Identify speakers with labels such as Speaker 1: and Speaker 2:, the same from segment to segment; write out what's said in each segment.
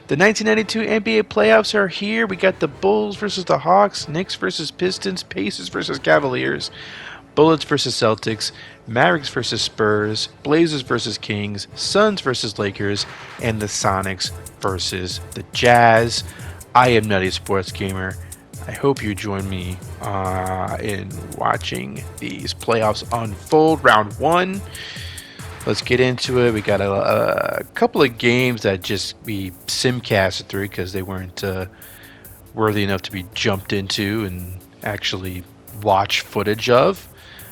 Speaker 1: The 1992 NBA playoffs are here. We got the Bulls versus the Hawks, Knicks versus Pistons, Pacers versus Cavaliers, Bullets versus Celtics, Mavericks versus Spurs, Blazers versus Kings, Suns versus Lakers, and the Sonics versus the Jazz. I am Nutty Sports Gamer. I hope you join me in watching these playoffs unfold. Round one. Let's get into it. We got a couple of games that just we simcasted through because they weren't worthy enough to be jumped into and actually watch footage of.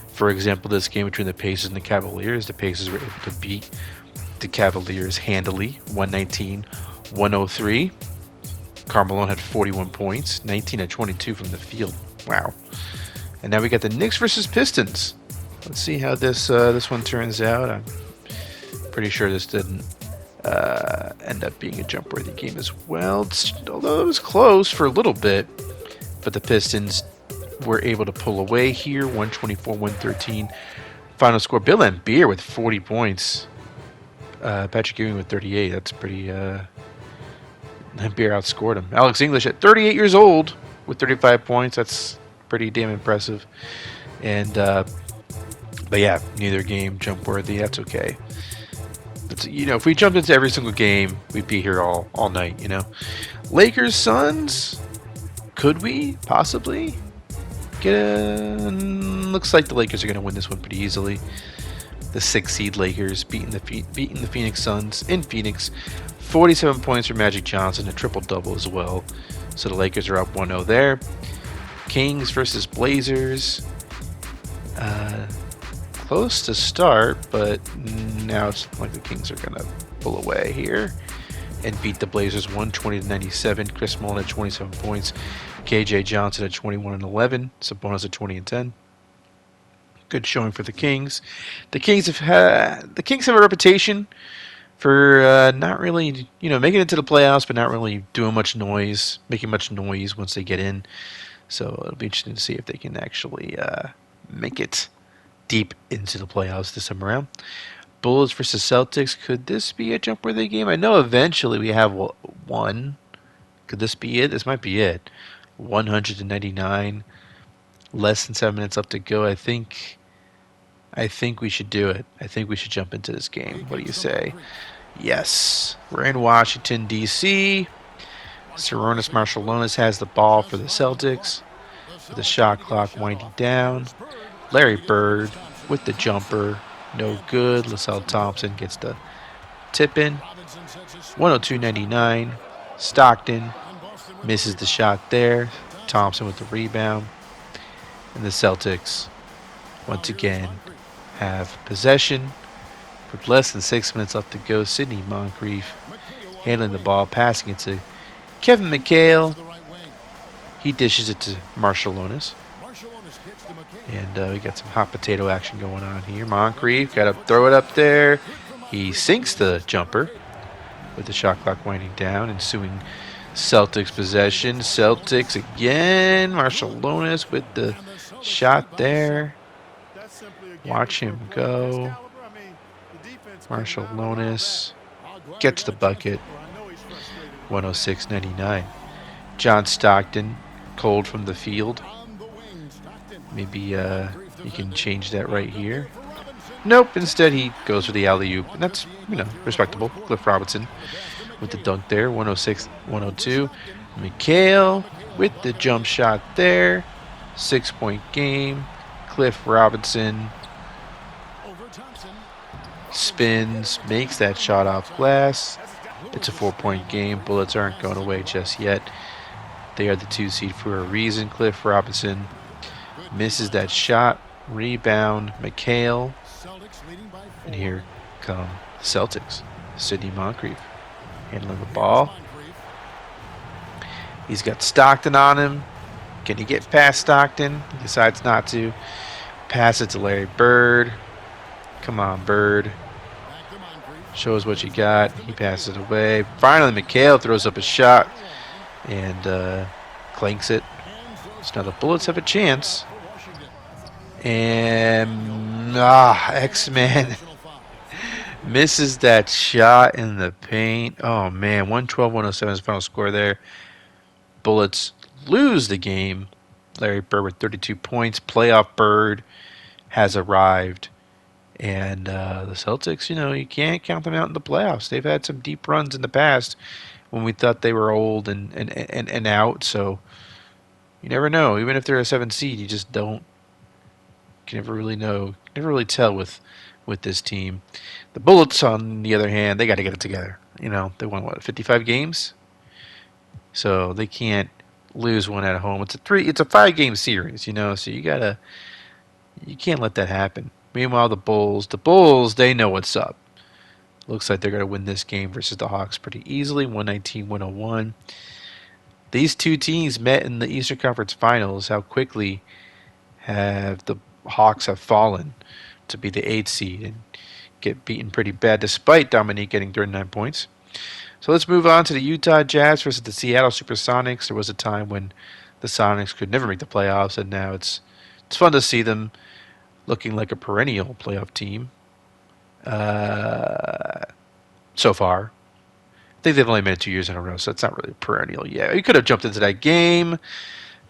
Speaker 1: For example, this game between the Pacers and the Cavaliers. The Pacers were able to beat the Cavaliers handily, 119-103. Carmelo had 41 points, 19 of 22 from the field. Wow. And now we got the Knicks versus Pistons. Let's see how this one turns out. I'm pretty sure this didn't end up being a jump-worthy game as well, although it was close for a little bit. But the Pistons were able to pull away here, 124-113. Final score, Bill Laimbeer with 40 points. Patrick Ewing with 38. That's pretty... Laimbeer outscored him. Alex English at 38 years old with 35 points. That's pretty damn impressive. And, but yeah, neither game jump-worthy. That's okay. But, if we jumped into every single game, we'd be here all night, Lakers, Suns. Could we possibly get looks like the Lakers are going to win this one pretty easily. The 6th seed Lakers beating the Phoenix Suns in Phoenix. 47 points for Magic Johnson, a triple-double as well. So the Lakers are up 1-0 there. Kings versus Blazers. Close to start, but now it's like the Kings are going to pull away here and beat the Blazers 120-97. Chris Mullin at 27 points. KJ Johnson at 21 and 11. Sabonis at 20 and 10. Good showing for the Kings. The Kings have a reputation for not really, making it to the playoffs, but not really doing much noise, making much noise once they get in. So it'll be interesting to see if they can actually make it deep into the playoffs this time around. Bulls versus Celtics. Could this be a jump-worthy game? I know eventually we have one. Could this be it? This might be it. 199. Less than 7 minutes left to go. I think we should do it. I think we should jump into this game. What do you say? Yes. We're in Washington, D.C. Sarunas Marciulionis has the ball for the Celtics. With the shot clock winding down. Larry Bird with the jumper. No good. LaSalle Thompson gets the tip in. 102-99. Stockton misses the shot there. Thompson with the rebound. And the Celtics, once again, have possession. With less than 6 minutes left to go, Sidney Moncrief handling the ball, passing it to Kevin McHale. He dishes it to Marciulionis. And we got some hot potato action going on here. Moncrief got to throw it up there. He sinks the jumper with the shot clock winding down. Ensuing Celtics possession. Celtics again. Marciulionis with the shot there. Watch him go. Marciulionis gets the bucket. 106-99. John Stockton, cold from the field. Maybe you can change that right here. Nope, instead he goes for the alley-oop. And that's, respectable. Cliff Robinson with the dunk there. 106-102. McHale with the jump shot there. 6-point game. Cliff Robinson spins, makes that shot off glass. It's a 4-point game. Bullets aren't going away just yet. They are the 2 seed for a reason. Cliff Robinson misses that shot. Rebound, McHale. And here come the Celtics. Sidney Moncrief handling the ball. He's got Stockton on him. Can he get past Stockton? He decides not to. Pass it to Larry Bird. Come on, Bird. Show us what you got. He passes it away. Finally, McHale throws up a shot and clanks it. So now the Bullets have a chance. And X-Man Misses that shot in the paint. Oh, man. 112-107 is the final score there. Bullets lose the game. Larry Bird with 32 points. Playoff Bird has arrived. And the Celtics, you can't count them out in the playoffs. They've had some deep runs in the past when we thought they were old and out. So you never know. Even if they're a 7 seed, you just don't. You can never really know. Never really tell with this team. The Bullets, on the other hand, they got to get it together. They won 55 games, so they can't lose one at home. It's a 5-game series. So you can't let that happen. Meanwhile, the Bulls, they know what's up. Looks like they're going to win this game versus the Hawks pretty easily, 119-101. These two teams met in the Eastern Conference Finals. How quickly have the Hawks have fallen to be the 8th seed and get beaten pretty bad, despite Dominique getting 39 points. So let's move on to the Utah Jazz versus the Seattle Supersonics. There was a time when the Sonics could never make the playoffs, and now it's fun to see them looking like a perennial playoff team. So far, I think they've only made it 2 years in a row, so it's not really perennial yet. We could have jumped into that game,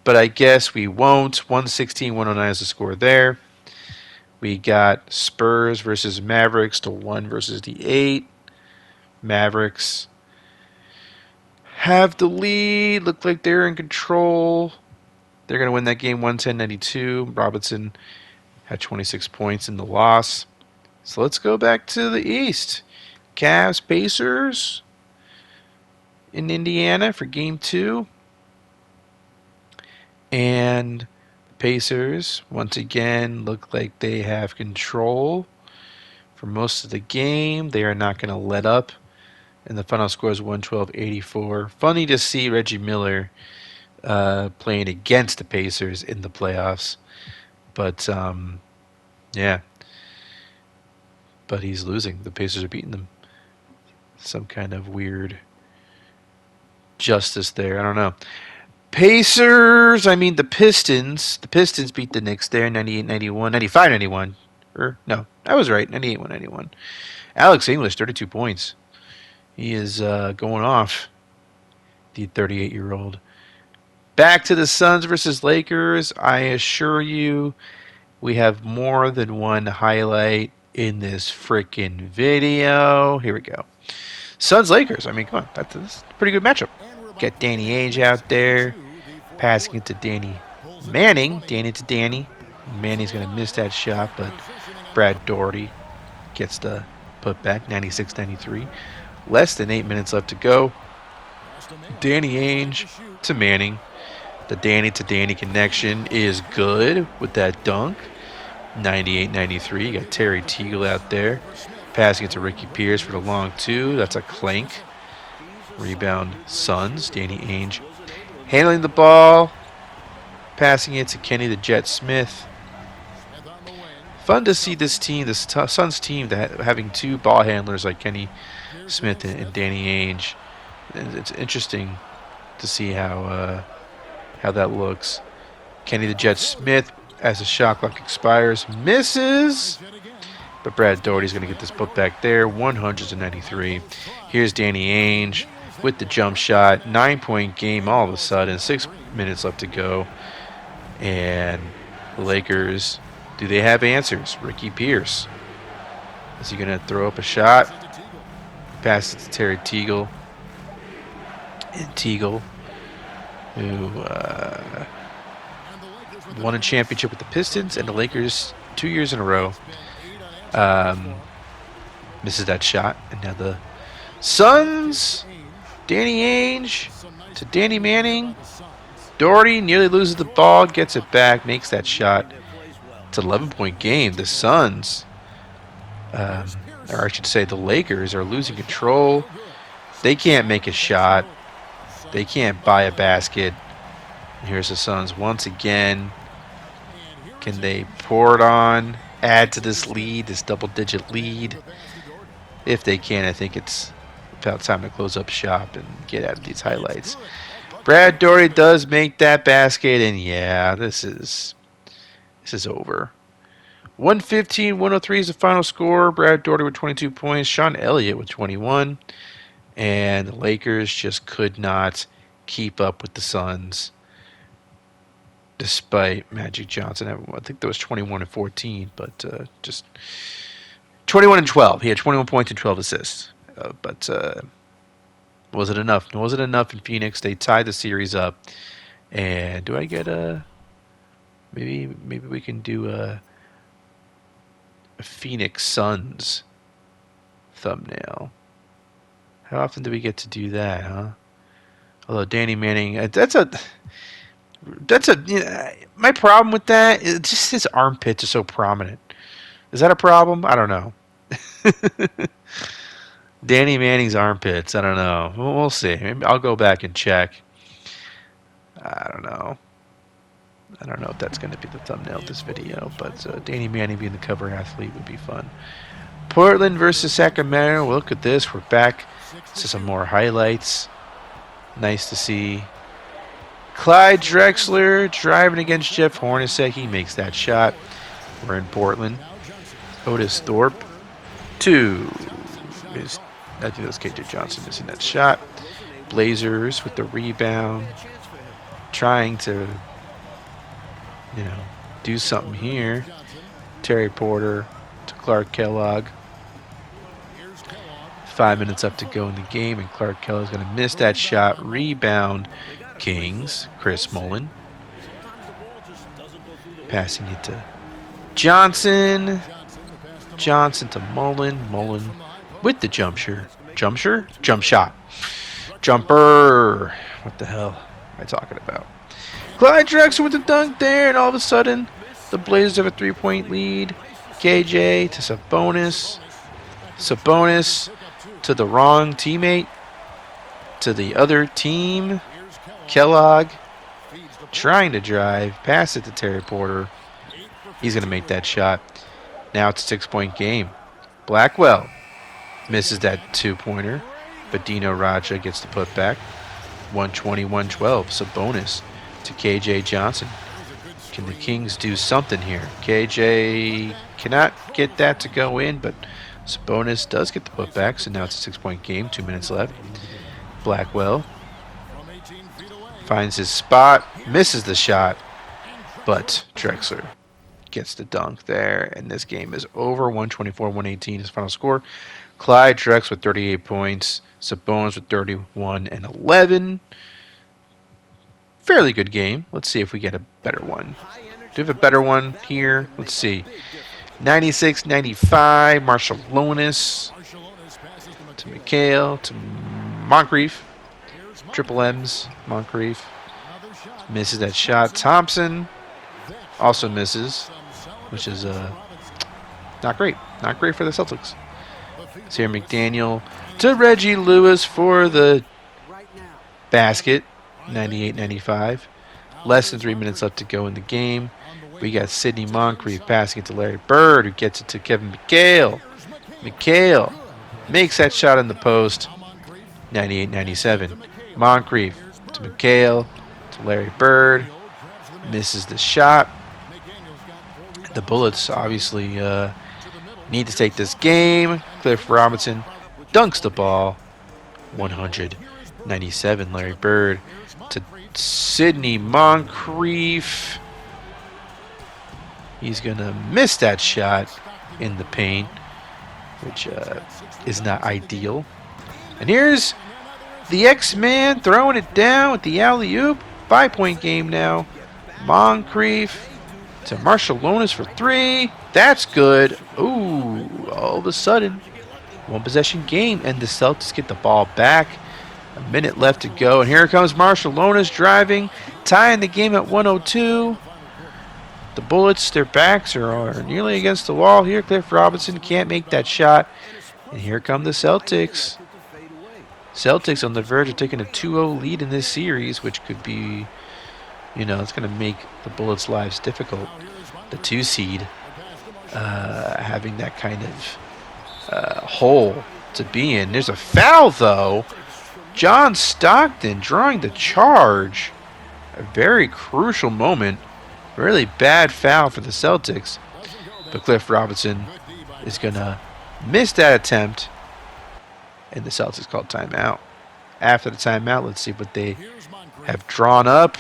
Speaker 1: but I guess we won't. 116-109 is the score there. We got Spurs versus Mavericks, the 1 versus the 8. Mavericks have the lead. Look like they're in control. They're going to win that game 110-92. Robinson had 26 points in the loss. So let's go back to the East. Cavs, Pacers in Indiana for Game 2. And the Pacers, once again, look like they have control for most of the game. They are not going to let up. And the final score is 112-84. Funny to see Reggie Miller playing against the Pacers in the playoffs. But, yeah. But he's losing. The Pacers are beating them. Some kind of weird justice there. I don't know. The Pistons. The Pistons beat the Knicks there, 98-91, 95-91. No, I was right, 98-91. Alex English, 32 points. He is going off, the 38-year-old. Back to the Suns versus Lakers. I assure you, we have more than one highlight in this freaking video. Here we go. Suns-Lakers. Come on. That's a pretty good matchup. Got Danny Ainge out there. Passing it to Danny Manning. Danny to Danny. Manning's going to miss that shot, but Brad Daugherty gets the putback, 96-93. Less than 8 minutes left to go. Danny Ainge to Manning. The Danny to Danny connection is good with that dunk. 98-93. You got Terry Teagle out there. Passing it to Ricky Pierce for the long 2. That's a clank. Rebound Suns. Danny Ainge handling the ball. Passing it to Kenny the Jet Smith. Fun to see this team, the Suns team, having 2 ball handlers like Kenny Smith and Danny Ainge. And it's interesting to see how that looks. Kenny the Jet Smith, as the shot clock expires, misses. But Brad Daugherty's going to get this put back there, 193. Here's Danny Ainge with the jump shot. 9-point game all of a sudden. 6 minutes left to go. And the Lakers, do they have answers? Ricky Pierce. Is he going to throw up a shot? Pass it to Terry Teagle. And Teagle, who won a championship with the Pistons and the Lakers 2 years in a row. Misses that shot. And now the Suns, Danny Ainge to Danny Manning. Daugherty nearly loses the ball, gets it back, makes that shot. It's an 11-point game. The Suns, or I should say the Lakers, are losing control. They can't make a shot. They can't buy a basket. And here's the Suns once again. Can they pour it on? Add to this lead, this double-digit lead. If they can, I think it's about time to close up shop and get out of these highlights. Brad Daugherty does make that basket, and yeah, this is over. 115-103 is the final score. Brad Daugherty with 22 points. Sean Elliott with 21. And the Lakers just could not keep up with the Suns despite Magic Johnson. I think that was 21-14, but just 21-12. He had 21 points and 12 assists. But was it enough? Was it enough in Phoenix? They tied the series up. And do I get a... Maybe we can do a Phoenix Suns thumbnail. How often do we get to do that, huh? Although Danny Manning, my problem with that is just his armpits are so prominent. Is that a problem? I don't know. Danny Manning's armpits, I don't know. We'll see. Maybe I'll go back and check. I don't know if that's going to be the thumbnail of this video, but Danny Manning being the cover athlete would be fun. Portland versus Sacramento. Look at this. We're back to some more highlights. Nice to see. Clyde Drexler driving against Jeff Hornacek. He makes that shot. We're in Portland. Otis Thorpe. 2. I think that was KJ Johnson missing that shot. Blazers with the rebound. Trying to, do something here. Terry Porter to Clark Kellogg. 5 minutes up to go in the game, and Clark Kellogg's going to miss that shot. Rebound, Kings. Chris Mullin. Passing it to Johnson. Johnson to Mullin. Mullin with the jump shot. Jumper. What the hell am I talking about? Clyde Drexler with the dunk there, and all of a sudden, the Blazers have a 3-point lead. KJ to Sabonis. Sabonis to the wrong teammate. To the other team. Kellogg trying to drive. Pass it to Terry Porter. He's going to make that shot. Now it's a 6-point game. Blackwell misses that 2-pointer. But Dino Raja gets the putback. 120-112. Sabonis to KJ Johnson. Can the Kings do something here? KJ cannot get that to go in, but Sabonis does get the putback, so now it's a 6-point game. 2 minutes left. Blackwell finds his spot, misses the shot, but Drexler gets the dunk there, and this game is over. 124-118 is final score. Clyde Drexler with 38 points. Sabonis with 31 and 11. Fairly good game. Let's see if we get a better one. Do we have a better one here? Let's see. 96-95. Marshallonis to McHale to Moncrief. Triple M's. Moncrief misses that shot. Thompson also misses, which is not great. Not great for the Celtics. So here McDaniel to Reggie Lewis for the basket. 98-95. Less than 3 minutes left to go in the game. We got Sidney Moncrief passing it to Larry Bird, who gets it to Kevin McHale. McHale makes that shot in the post. 98-97. Moncrief to McHale to Larry Bird. Misses the shot. The Bullets obviously need to take this game. Cliff Robinson dunks the ball. 197. Larry Bird to Sidney Moncrief. He's going to miss that shot in the paint, which is not ideal. And here's the X-Man throwing it down with the alley-oop. 5-point game now. Moncrief to Marshallonis for 3. That's good. Ooh, all of a sudden, one-possession game, and the Celtics get the ball back. A minute left to go, and here comes Marshallonis driving, tying the game at 102. The Bullets, their backs are nearly against the wall here. Cliff Robinson can't make that shot, and here come the Celtics. Celtics on the verge of taking a 2-0 lead in this series, which could be, it's going to make the Bullets' lives difficult. The 2 seed having that kind of hole to be in. There's a foul, though. John Stockton drawing the charge. A very crucial moment. Really bad foul for the Celtics. But Cliff Robinson is going to miss that attempt, and the Celtics called timeout. After the timeout, let's see what they have drawn up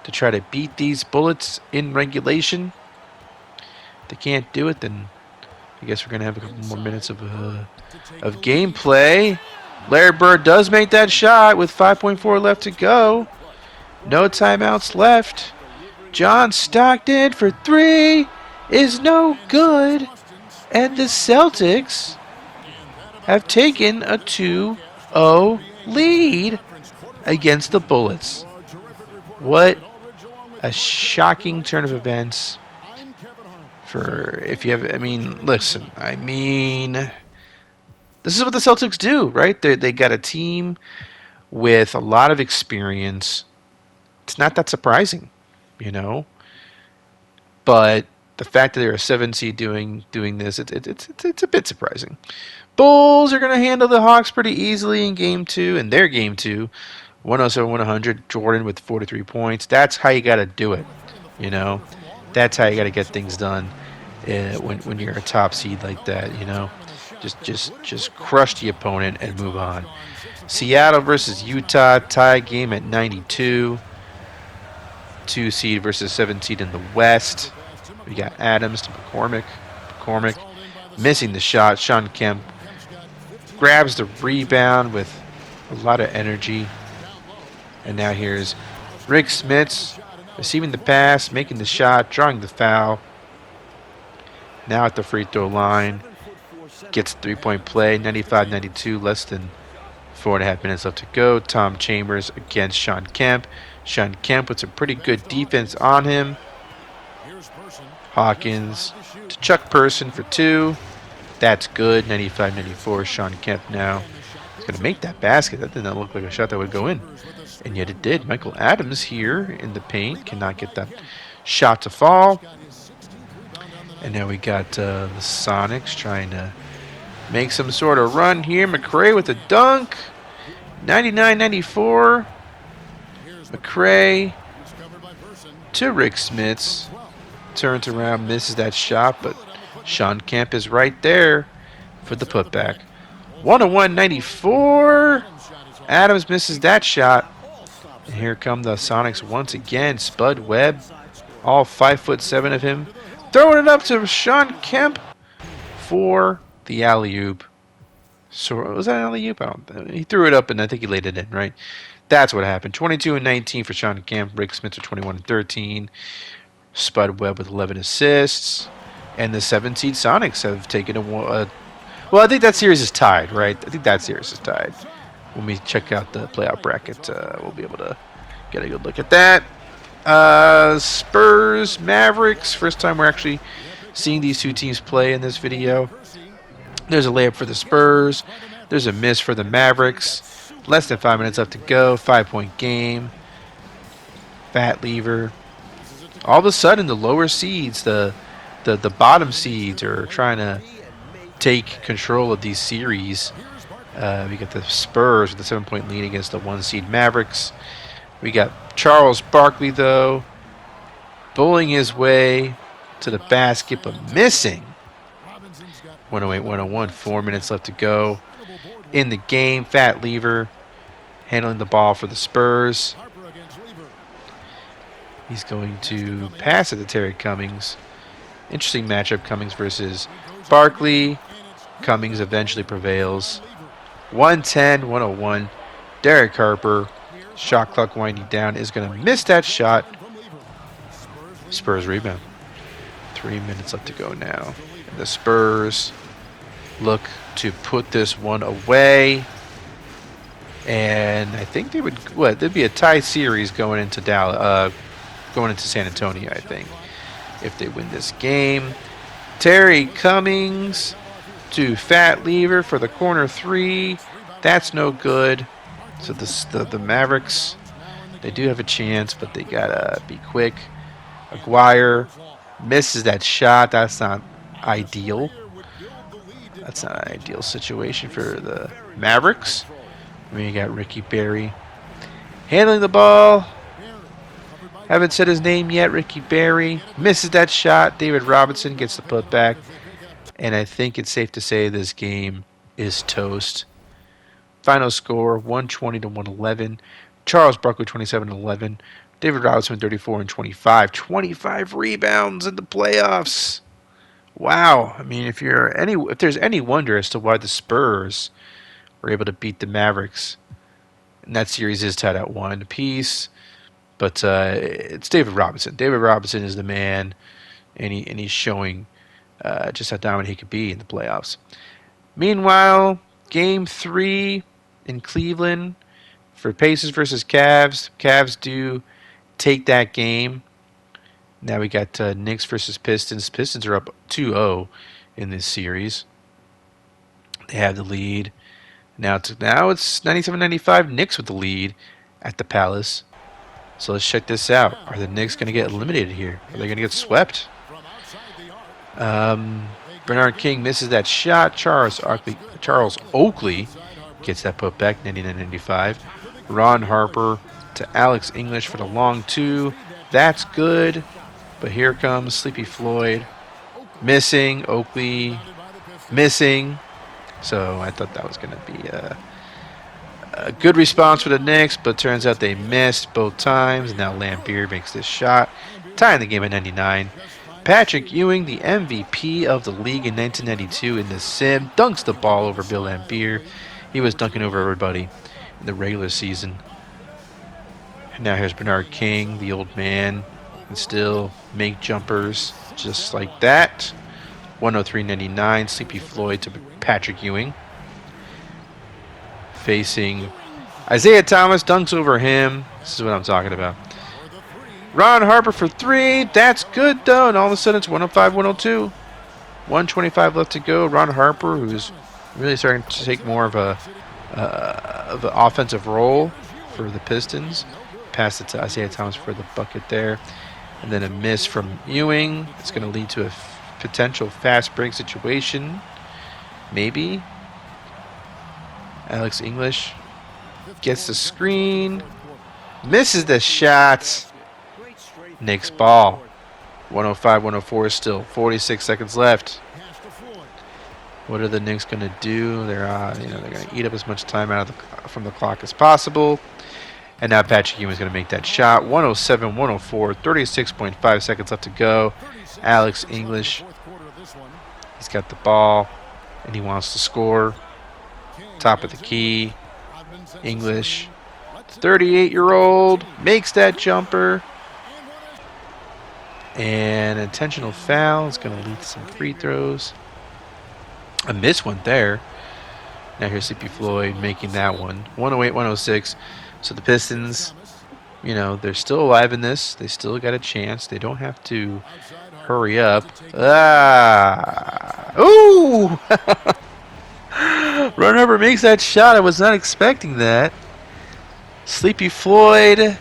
Speaker 1: to try to beat these Bullets in regulation. If they can't do it, then I guess we're going to have a couple more minutes of gameplay. Larry Bird does make that shot with 5.4 left to go. No timeouts left. John Stockton for three is no good. And the Celtics have taken a 2-0 lead against the Bullets. What a shocking turn of events. Listen, this is what the Celtics do, right? They got a team with a lot of experience. It's not that surprising, But the fact that they're a 7 seed doing this, it's a bit surprising. Bulls are going to handle the Hawks pretty easily in Game 2, in their Game 2. 107-100, Jordan with 43 points. That's how you got to do it, That's how you got to get things done when you're a top seed like that, Just crush the opponent and move on. Seattle versus Utah, tie game at 92. 2 seed versus 7 seed in the West. We got Adams to McCormick. McCormick missing the shot. Sean Kemp grabs the rebound with a lot of energy. And now here's Rick Smits receiving the pass, making the shot, drawing the foul. Now at the free throw line. Gets 3-point play, 95-92, less than 4.5 minutes left to go. Tom Chambers against Sean Kemp. Sean Kemp with some pretty good defense on him. Hawkins to Chuck Person for 2. That's good. 95-94. Sean Kemp now is going to make that basket. That did not look like a shot that would go in. And yet it did. Michael Adams here in the paint cannot get that shot to fall. And now we got the Sonics trying to make some sort of run here. McRae with a dunk. 99-94. McRae to Rick Smits. Turns around, misses that shot, but Sean Kemp is right there for the putback. 101-94. Adams misses that shot. And here come the Sonics once again. Spud Webb, all 5'7" of him, throwing it up to Sean Kemp for the alley-oop. So was that an alley-oop? He threw it up and I think he laid it in, right? That's what happened. 22-19 for Sean Kemp. Rick Smits with 21-13. Spud Webb with 11 assists. And the 7-seed Sonics have taken well, I think that series is tied, right? I think that series is tied. When we check out the playoff bracket, we'll be able to get a good look at that. Spurs, Mavericks. First time we're actually seeing these two teams play in this video. There's a layup for the Spurs. There's a miss for the Mavericks. Less than 5 minutes left to go. 5-point game. Fat lever. All of a sudden, the lower seeds, the bottom seeds, are trying to take control of these series. We got the Spurs with a 7-point lead against the 1-seed Mavericks. We got Charles Barkley, though, bullying his way to the basket, but missing. 108-101, 4 minutes left to go in the game. Fat lever handling the ball for the Spurs. He's going to pass it to Terry Cummings. Interesting matchup, Cummings versus Barkley. Cummings eventually prevails. 110-101. Derek Harper, shot clock winding down, is going to miss that shot. Spurs rebound. 3 minutes left to go now. And the Spurs look to put this one away. And I think they would, there'd be a tie series going into going into San Antonio, I think, if they win this game. Terry Cummings to Fat Lever for the corner 3. That's no good. So the Mavericks, they do have a chance, but they gotta be quick. Aguirre misses that shot. That's not ideal. That's not an ideal situation for the Mavericks. We got Ricky Berry handling the ball. Haven't said his name yet. Ricky Berry misses that shot. David Robinson gets the putback. And I think it's safe to say this game is toast. Final score 120 to 111. Charles Barkley 27-11. David Robinson 34 and 25. 25 rebounds in the playoffs. Wow. I mean, if there's any wonder as to why the Spurs were able to beat the Mavericks, and that series is tied at 1 apiece. But it's David Robinson. David Robinson is the man, and he's showing just how dominant he could be in the playoffs. Meanwhile, Game 3 in Cleveland for Pacers versus Cavs. Cavs do take that game. Now we got Knicks versus Pistons. Pistons are up 2-0 in this series. They have the lead. Now it's 97-95. Knicks with the lead at the Palace. So let's check this out. Are the Knicks going to get eliminated here? Are they going to get swept? Bernard King misses that shot. Charles Oakley gets that put back, 99-95. Ron Harper to Alex English for the long two. That's good. But here comes Sleepy Floyd. Missing. Oakley missing. So I thought that was going to be a good response for the Knicks, but turns out they missed both times. Now Lambeer makes this shot, tying the game at 99. Patrick Ewing, the MVP of the league in 1992 in the sim, dunks the ball over Bill Lambeer. He was dunking over everybody in the regular season. And now here's Bernard King, the old man, and still make jumpers just like that. 103-99, Sleepy Floyd to Patrick Ewing. Facing Isaiah Thomas, dunks over him. This is what I'm talking about. Ron Harper for three. That's good, though. And all of a sudden, it's 105-102. 125 left to go. Ron Harper, who's really starting to take more of an offensive role for the Pistons. Pass it to Isaiah Thomas for the bucket there. And then a miss from Ewing. It's going to lead to a potential fast break situation. Maybe. Alex English gets the screen. Misses the shot. Knicks ball. 105-104 still. 46 seconds left. What are the Knicks going to do? They're going to eat up as much time from the clock as possible. And now Patrick Ewing is going to make that shot. 107-104. 36.5 seconds left to go. Alex English. He's got the ball, and he wants to score. Top of the key. English. 38-year-old makes that jumper. And intentional foul is going to lead to some free throws. A missed one there. Now here's Sleepy Floyd making that one. 108-106. So the Pistons, they're still alive in this. They still got a chance. They don't have to hurry up. Ooh! Ron Harper makes that shot. I was not expecting that. Sleepy Floyd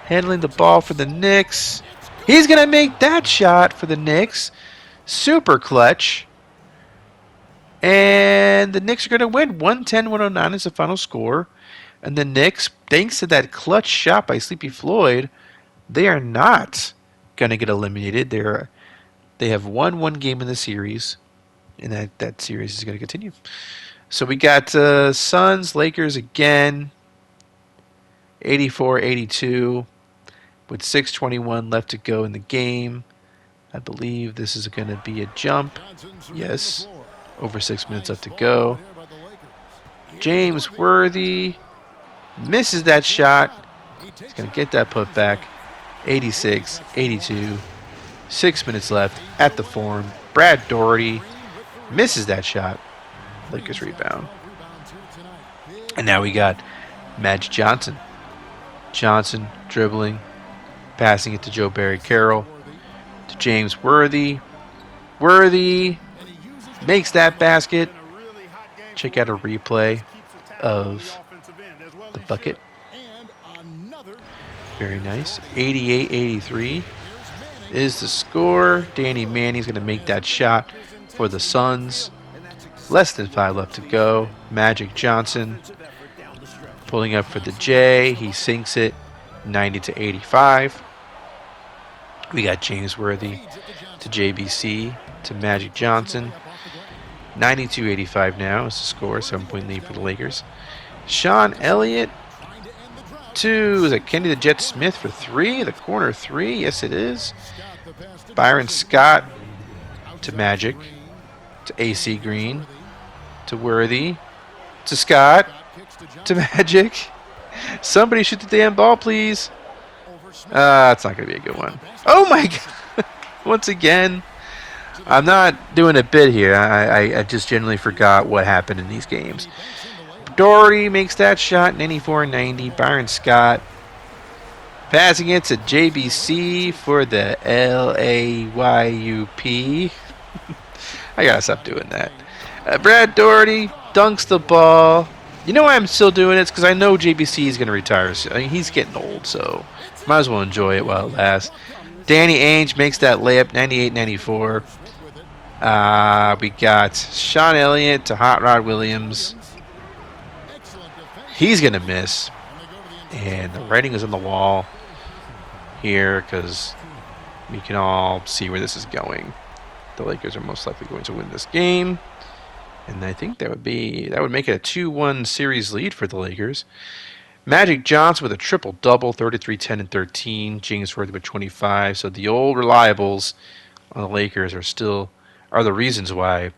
Speaker 1: handling the ball for the Knicks. He's going to make that shot for the Knicks. Super clutch. And the Knicks are going to win. 110-109 is the final score. And the Knicks, thanks to that clutch shot by Sleepy Floyd, they are not going to get eliminated. They have won one game in the series. And that series is going to continue. So we got Suns, Lakers again. 84-82 with 6:21 left to go in the game. I believe this is going to be a jump. Yes. Over 6 minutes left to go. James Worthy misses that shot. He's going to get that put back. 86-82. 6 minutes left at the Forum. Brad Doherty misses that shot. Lakers rebound. And now we got Magic Johnson. Johnson dribbling, passing it to Joe Barry Carroll, to James Worthy. Worthy makes that basket. Check out a replay of the bucket. Very nice. 88-83 is the score. Danny Manning's going to make that shot for the Suns. Less than 5 left to go. Magic Johnson pulling up for the J. He sinks it. 90-85. We got James Worthy to JBC to Magic Johnson. 92-85 now is the score. 7-point lead for the Lakers. Sean Elliott to, is it Kenny the Jet Smith for 3? The corner 3? Yes, it is. Byron Scott to Magic. To AC Green. To Worthy. To Scott. To Magic. Somebody shoot the damn ball, please. It's not going to be a good one. Oh, my God. Once again. I'm not doing a bit here. I just generally forgot what happened in these games. Doherty makes that shot, 94-90. Byron Scott passing it to JBC for the LAYUP. I gotta stop doing that. Brad Doherty dunks the ball. You know why I'm still doing it? It's because I know JBC is going to retire soon. I mean, he's getting old, so might as well enjoy it while it lasts. Danny Ainge makes that layup, 98-94. We got Sean Elliott to Hot Rod Williams. He's going to miss. And the writing is on the wall here because we can all see where this is going. The Lakers are most likely going to win this game. And I think that would make it a 2-1 series lead for the Lakers. Magic Johnson with a triple-double, 33, 10, and 13. James Worthy with 25. So the old reliables on the Lakers are the reasons why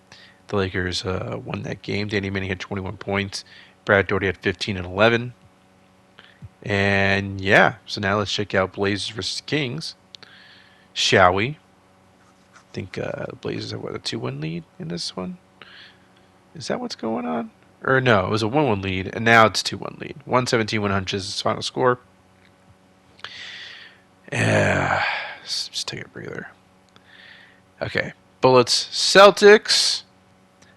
Speaker 1: the Lakers won that game. Danny Manning had 21 points. Brad Doherty had 15 and 11. And yeah, so now let's check out Blazers versus Kings. Shall we? I think the Blazers have, a 2-1 lead in this one? Is that what's going on? Or no, it was a 1-1 lead, and now it's 2-1 lead. 117-100 is the final score. Just take a breather. Okay. Bullets, Celtics.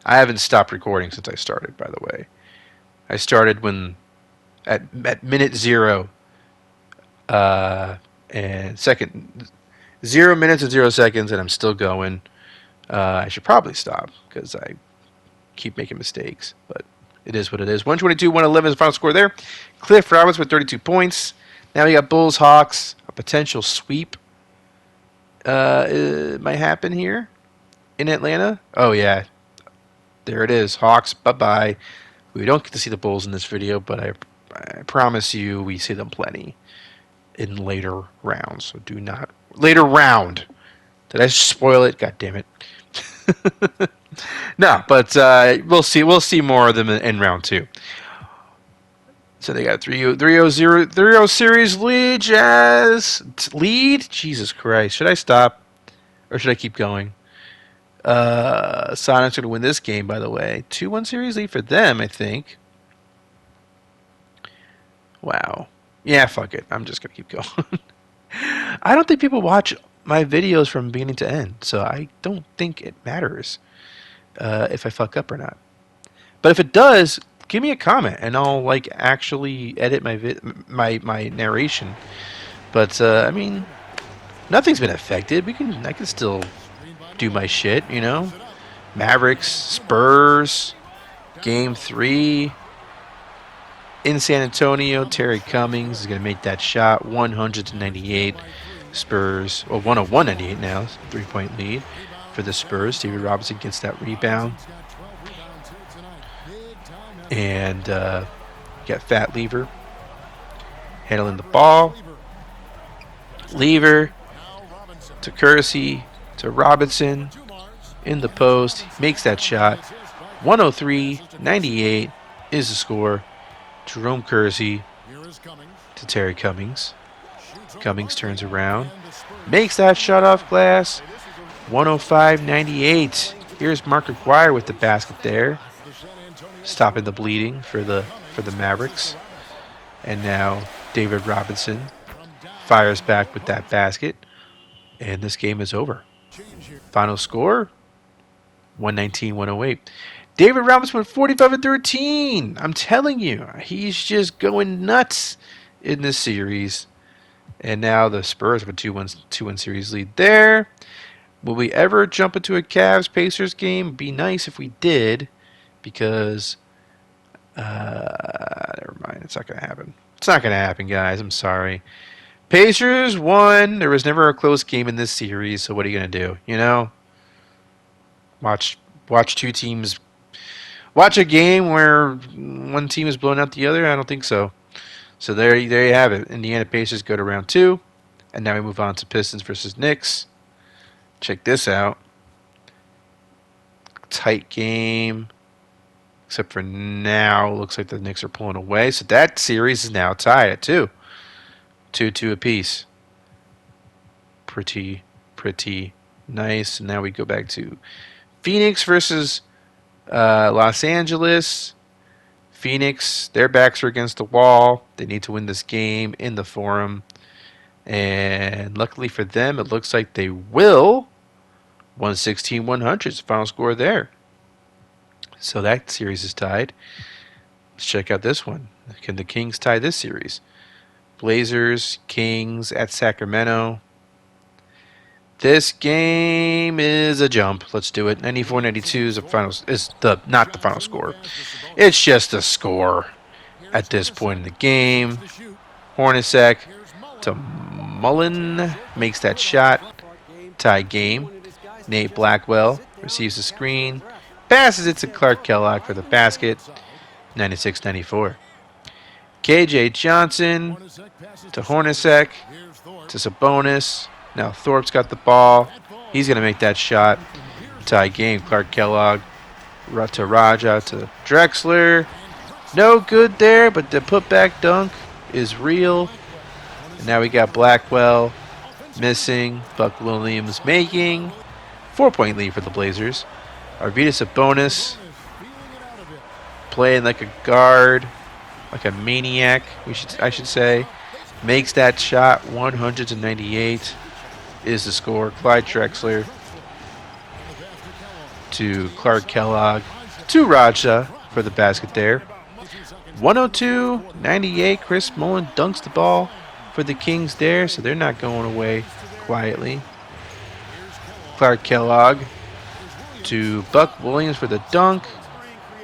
Speaker 1: I haven't stopped recording since I started, by the way. I started at minute 0 and 0 minutes and 0 seconds, and I'm still going. I should probably stop because I keep making mistakes, but it is what it is. 122-111 is the final score there. Cliff Roberts with 32 points. Now we got Bulls Hawks. A potential sweep might happen here in Atlanta. Oh yeah, there it is. Hawks, bye-bye. We don't get to see the Bulls in this video, but I promise you we see them plenty in later rounds. So do not... Later round. Did I spoil it? God damn it. No, but we'll see. We'll see more of them in round 2. So they got a 3-0 series lead, Jazz. Lead? Jesus Christ. Should I stop? Or should I keep going? Sonics are going to win this game, by the way. 2-1 series lead for them, I think. Wow. Yeah, fuck it. I'm just going to keep going. I don't think people watch my videos from beginning to end, so I don't think it matters if I fuck up or not. But if it does, give me a comment, and I'll actually edit my narration. But I mean, nothing's been affected. I can still do my shit, you know. Mavericks, Spurs, Game 3 in San Antonio. Terry Cummings is going to make that shot, 100-98. Spurs, 101-98 now, 3-point lead for the Spurs. David Robinson gets that rebound. And got Fat Lever handling the ball. Lever to Kersey to Robinson in the post. Makes that shot. 103-98 is the score. Jerome Kersey to Terry Cummings. Cummings turns around. Makes that shot off glass. 105-98. Here's Mark Aguirre with the basket there. Stopping the bleeding for the Mavericks. And now David Robinson fires back with that basket. And this game is over. Final score, 119-108. David Robinson with 45-13. I'm telling you, he's just going nuts in this series. And now the Spurs have a 2-1 series lead there. Will we ever jump into a Cavs-Pacers game? Be nice if we did, because Never mind. It's not going to happen. It's not going to happen, guys. I'm sorry. Pacers won. There was never a close game in this series, so what are you going to do? You know? Watch two teams. Watch a game where one team is blowing out the other? I don't think so. So there you have it. Indiana Pacers go to round 2. And now we move on to Pistons versus Knicks. Check this out. Tight game. Except for now, looks like the Knicks are pulling away. So that series is now tied at 2. 2-2 apiece. Pretty nice. And now we go back to Phoenix versus Los Angeles. Phoenix, their backs are against the wall. They need to win this game in the Forum. And luckily for them, it looks like they will. 116-100 is the final score there. So that series is tied. Let's check out this one. Can the Kings tie this series? Blazers, Kings at Sacramento. This game is a jump. Let's do it. 94-92 is the final. Is the not the final score. It's just a score at this point in the game. Hornacek to Mullen makes that shot. Tie game. Nate Blackwell receives the screen. Passes it to Clark Kellogg for the basket. 96-94. KJ Johnson to Hornacek to Sabonis. Now Thorpe's got the ball. He's going to make that shot. Tie game. Clark Kellogg to Raja to Drexler. No good there, but the putback dunk is real. And now we got Blackwell missing. Buck Williams making. 4-point lead for the Blazers. Arvydas Sabonis playing like a guard, like a maniac, I should say. Makes that shot. 100-98 is the score. Clyde Drexler to Clark Kellogg to Raja for the basket there. 102-98. Chris Mullin dunks the ball for the Kings there, so they're not going away quietly. Clark Kellogg to Buck Williams for the dunk.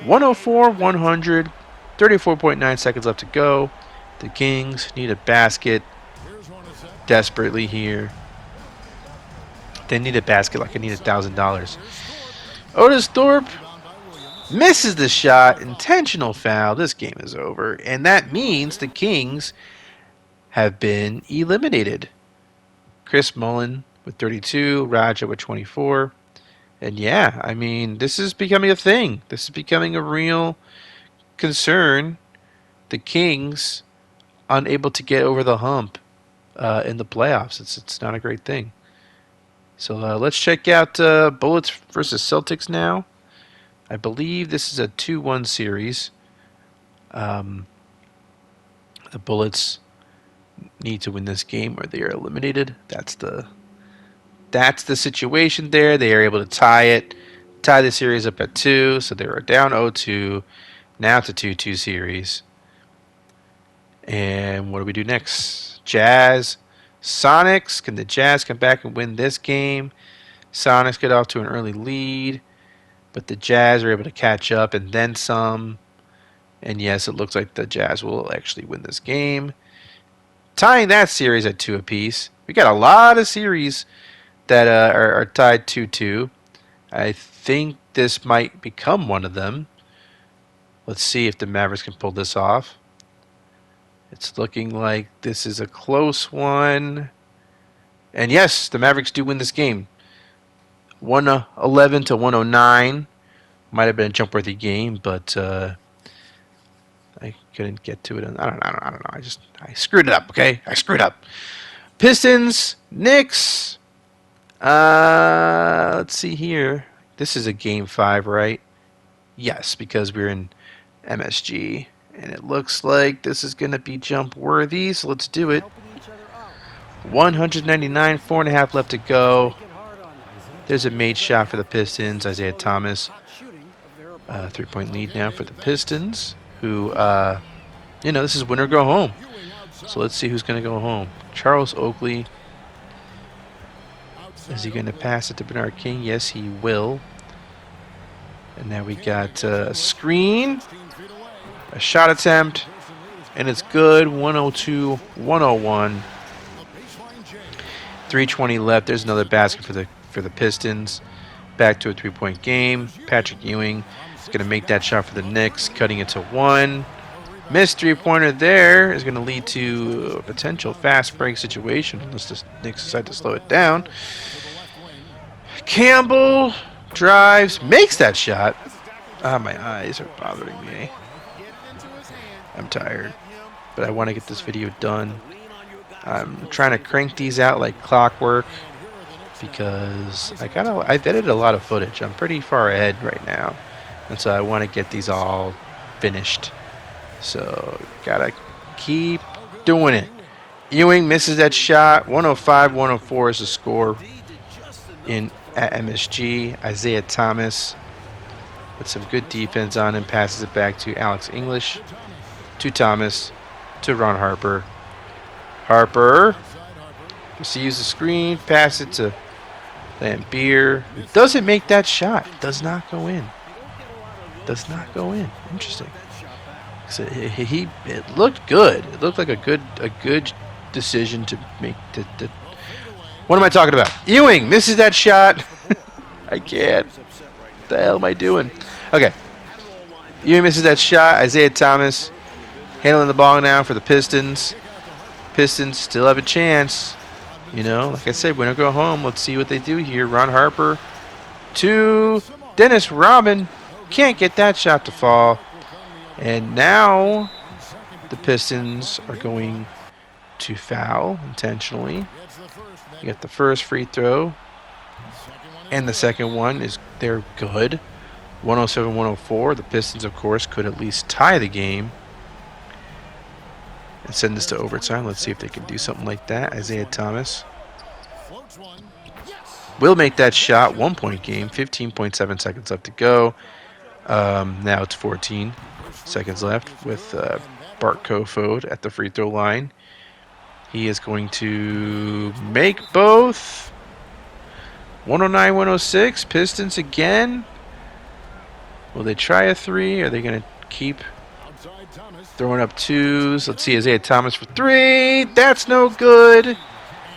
Speaker 1: 104-100. 34.9 seconds left to go. The Kings need a basket desperately here. They need a basket like I need $1,000. Otis Thorpe misses the shot. Intentional foul. This game is over. And that means the Kings have been eliminated. Chris Mullin with 32. Raja with 24. And yeah, I mean, this is becoming a thing. This is becoming a real concern. The Kings unable to get over the hump in the playoffs. It's not a great thing. So let's check out Bullets versus Celtics now. I believe this is a 2-1 series. The Bullets need to win this game or they are eliminated. That's the situation there. They are able to tie the series up at 2. So they are down 0-2. Now it's a 2-2 series. And what do we do next? Jazz. Sonics. Can the Jazz come back and win this game? Sonics get off to an early lead. But the Jazz are able to catch up and then some. And yes, it looks like the Jazz will actually win this game. Tying that series at 2 apiece. We got a lot of series that are tied 2-2. I think this might become one of them. Let's see if the Mavericks can pull this off. It's looking like this is a close one. And yes, the Mavericks do win this game. 111-109. Might have been a jump-worthy game, but I couldn't get to it. I don't know. I screwed it up, okay? I screwed up. Pistons, Knicks. Let's see here. This is a game 5, right? Yes, because we're in MSG. And it looks like this is going to be jump worthy, so let's do it. 199, 4.5 left to go. There's a made shot for the Pistons. Isaiah Thomas. 3-point lead now for the Pistons, who, this is win or go home. So let's see who's going to go home. Charles Oakley. Is he going to pass it to Bernard King? Yes, he will. And now we got a screen. A shot attempt, and it's good. 102-101. 3:20 left. There's another basket for the Pistons. Back to a 3-point game. Patrick Ewing is going to make that shot for the Knicks, cutting it to 1. Missed 3-pointer there is going to lead to a potential fast break situation unless the Knicks decide to slow it down. Campbell drives, makes that shot. My eyes are bothering me. I'm tired, but I want to get this video done. I'm trying to crank these out like clockwork because I've edited a lot of footage. I'm pretty far ahead right now, and so I want to get these all finished. So gotta keep doing it. Ewing misses that shot. 105-104 is the score at MSG. Isaiah Thomas with some good defense on him passes it back to Alex English, to Thomas, to Ron Harper. Harper receives the screen, pass it to Lambeer. Doesn't make that shot. Does not go in. Does not go in. Interesting. So it looked good. It looked like a good decision to make. What am I talking about? Ewing misses that shot. I can't. What the hell am I doing? Okay. Ewing misses that shot. Isaiah Thomas handling the ball now for the Pistons. Pistons still have a chance. You know, like I said, winner go home. Let's see what they do here. Ron Harper to Dennis Rodman. Can't get that shot to fall. And now the Pistons are going to foul intentionally. You got the first free throw. And the second one they're good. 107-104. The Pistons, of course, could at least tie the game and send this to overtime. Let's see if they can do something like that. Isaiah Thomas will make that shot. 1-point game. 15.7 seconds left to go. Now it's 14 seconds left with Bart Kofod at the free throw line. He is going to make both. 109-106. Pistons again. Will they try a three? Are they going to keep throwing up twos? Let's see. Isaiah Thomas for three. That's no good.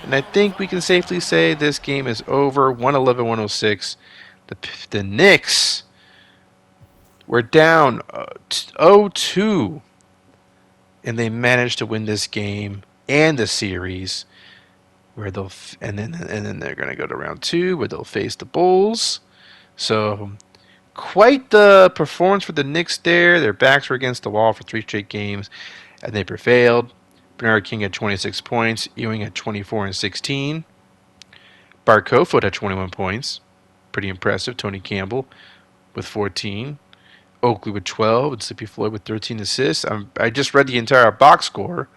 Speaker 1: And I think we can safely say this game is over. 111-106. The Knicks were down 0-2. And they managed to win this game and the series. Where they'll and then they're going to go to round 2 where they'll face the Bulls. So quite the performance for the Knicks there. Their backs were against the wall for 3 straight games, and they prevailed. Bernard King had 26 points. Ewing had 24 and 16. Bart Kofod had 21 points. Pretty impressive. Tony Campbell with 14. Oakley with 12. And Slippy Floyd with 13 assists. I just read the entire box score,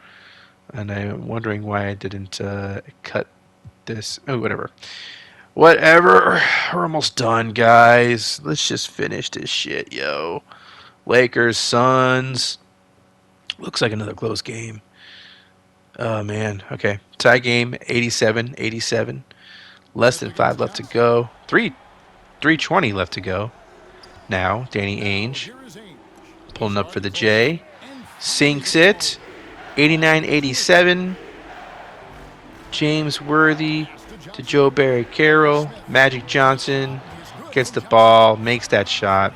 Speaker 1: and I'm wondering why I didn't cut this. Oh, whatever. Whatever. We're almost done, guys. Let's just finish this shit, yo. Lakers, Suns. Looks like another close game. Oh, man. Okay. Tie game, 87-87. Less than 5 left to go. 3:20 left to go. Now, Danny Ainge pulling up for the J. Sinks it. 89-87. James Worthy to Joe Barry Carroll. Magic Johnson gets the ball, makes that shot.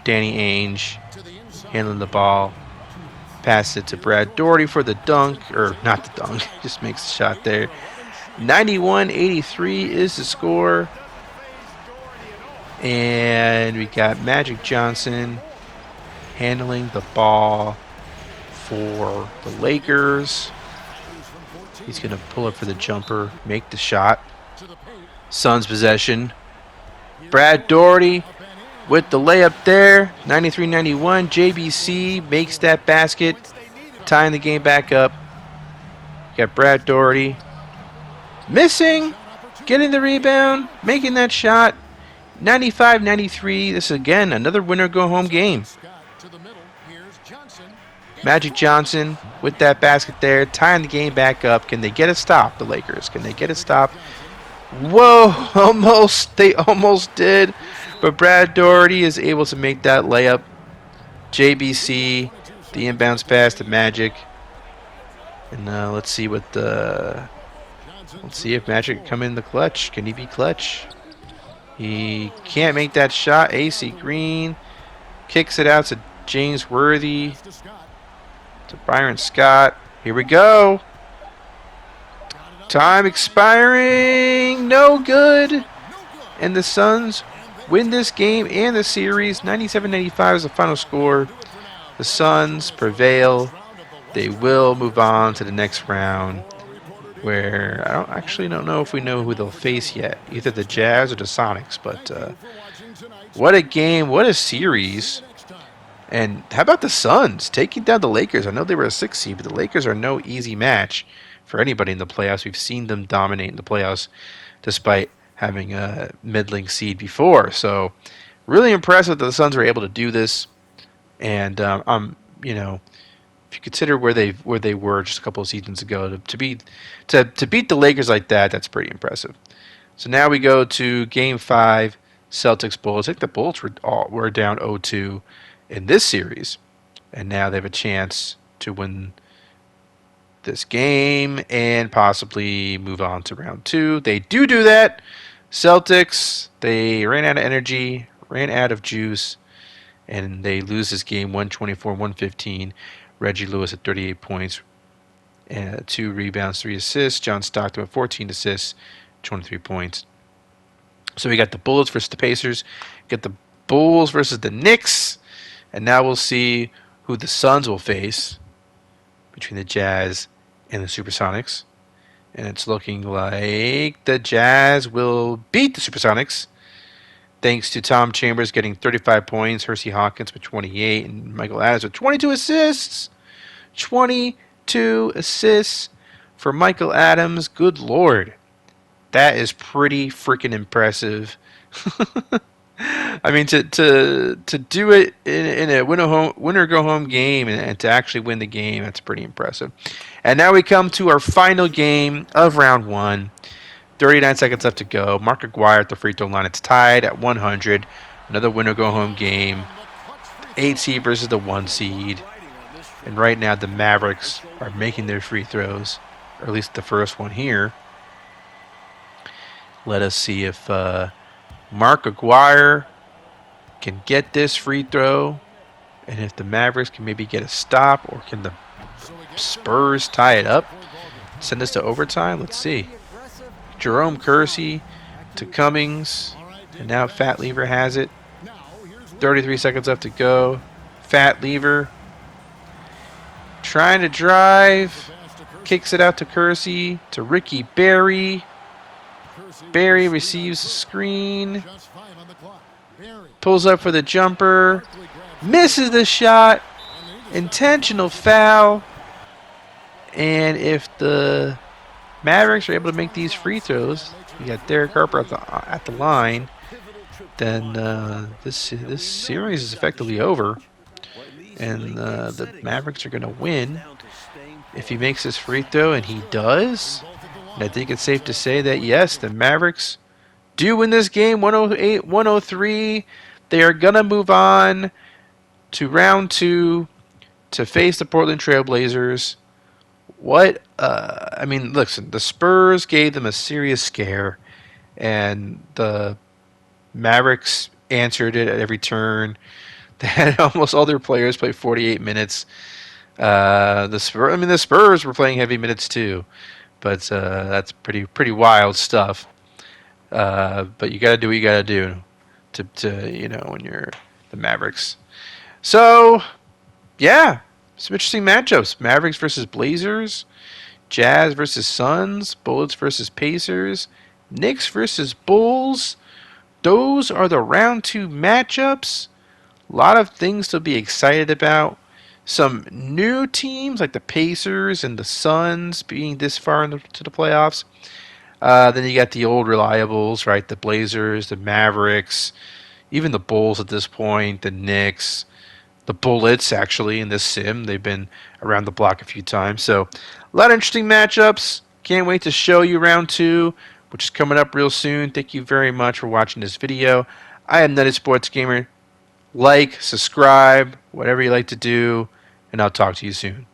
Speaker 1: Danny Ainge handling the ball. Passes it to Brad Daugherty for the dunk. Or not the dunk, just makes the shot there. 91-83 is the score. And we got Magic Johnson handling the ball for the Lakers. He's going to pull up for the jumper, make the shot. Suns possession. Brad Daugherty with the layup there. 93-91. JBC makes that basket, tying the game back up. Got Brad Daugherty missing, getting the rebound, making that shot. 95-93. This is, again, another winner-go-home game. Magic Johnson with that basket there, tying the game back up. Can they get a stop, the Lakers? Can they get a stop? Whoa, almost. They almost did. But Brad Daugherty is able to make that layup JBC, the inbounds pass to Magic. And let's see what the... Let's see if Magic can come in the clutch. Can he be clutch? He can't make that shot. AC Green kicks it out to James Worthy. To Byron Scott. Here we go. Time expiring. No good. And the Suns win this game and the series. 97-95 is the final score. The Suns prevail. They will move on to the next round, where I don't know if we know who they'll face yet. Either the Jazz or the Sonics. But what a game. What a series. And how about the Suns taking down the Lakers? I know they were a 6 seed, but the Lakers are no easy match for anybody in the playoffs. We've seen them dominate in the playoffs despite having a middling seed before. So really impressive that the Suns were able to do this. And if you consider where they were just a couple of seasons ago, to beat the Lakers like that, that's pretty impressive. So now we go to Game 5, Celtics Bulls. I think the Bulls were down 0-2 in this series, and now they have a chance to win this game and possibly move on to round 2. They do that. Celtics, they ran out of energy, ran out of juice, and they lose this game 124-115. Reggie Lewis at 38 points, 2 rebounds, 3 assists. John Stockton with 14 assists, 23 points. So we got the Bullets versus the Pacers. Got the Bulls versus the Knicks. And now we'll see who the Suns will face between the Jazz and the Supersonics. And it's looking like the Jazz will beat the Supersonics, thanks to Tom Chambers getting 35 points, Hersey Hawkins with 28, and Michael Adams with 22 assists. 22 assists for Michaal Adams. Good Lord. That is pretty freaking impressive. I mean, to do it in a winner-go-home game and to actually win the game, that's pretty impressive. And now we come to our final game of round 1. 39 seconds left to go. Mark Aguirre at the free throw line. It's tied at 100. Another winner-go-home game. 8 seed versus the 1 seed. And right now the Mavericks are making their free throws, or at least the first one here. Let us see if Mark Aguirre can get this free throw, and if the Mavericks can maybe get a stop, or can the Spurs tie it up, send us to overtime. Let's see. Jerome Kersey to Cummings, and now Fat Lever has it. 33 seconds left to go. Fat Lever trying to drive, kicks it out to Kersey, to Ricky Berry. Berry receives the screen, pulls up for the jumper, misses the shot, intentional foul. And if the Mavericks are able to make these free throws, you got Derek Harper at the line, then this series is effectively over, and the Mavericks are going to win if he makes this free throw, and he does. And I think it's safe to say that, yes, the Mavericks do win this game 108-103. They are going to move on to round 2 to face the Portland Trail Blazers. I mean, listen, the Spurs gave them a serious scare, and the Mavericks answered it at every turn. They had almost all their players play 48 minutes. The Spurs were playing heavy minutes too, but that's pretty wild stuff. But you got to do what you got to do to when you're the Mavericks. So, yeah, some interesting matchups. Mavericks versus Blazers, Jazz versus Suns, Bullets versus Pacers, Knicks versus Bulls. Those are the round 2 matchups. A lot of things to be excited about. Some new teams like the Pacers and the Suns being this far into the playoffs. Then you got the old reliables, right? The Blazers, the Mavericks, even the Bulls at this point, the Knicks, the Bullets, actually, in this sim. They've been around the block a few times. So a lot of interesting matchups. Can't wait to show you round 2, which is coming up real soon. Thank you very much for watching this video. I am Nutty Sports Gamer. like, subscribe, whatever you like to do, and I'll talk to you soon.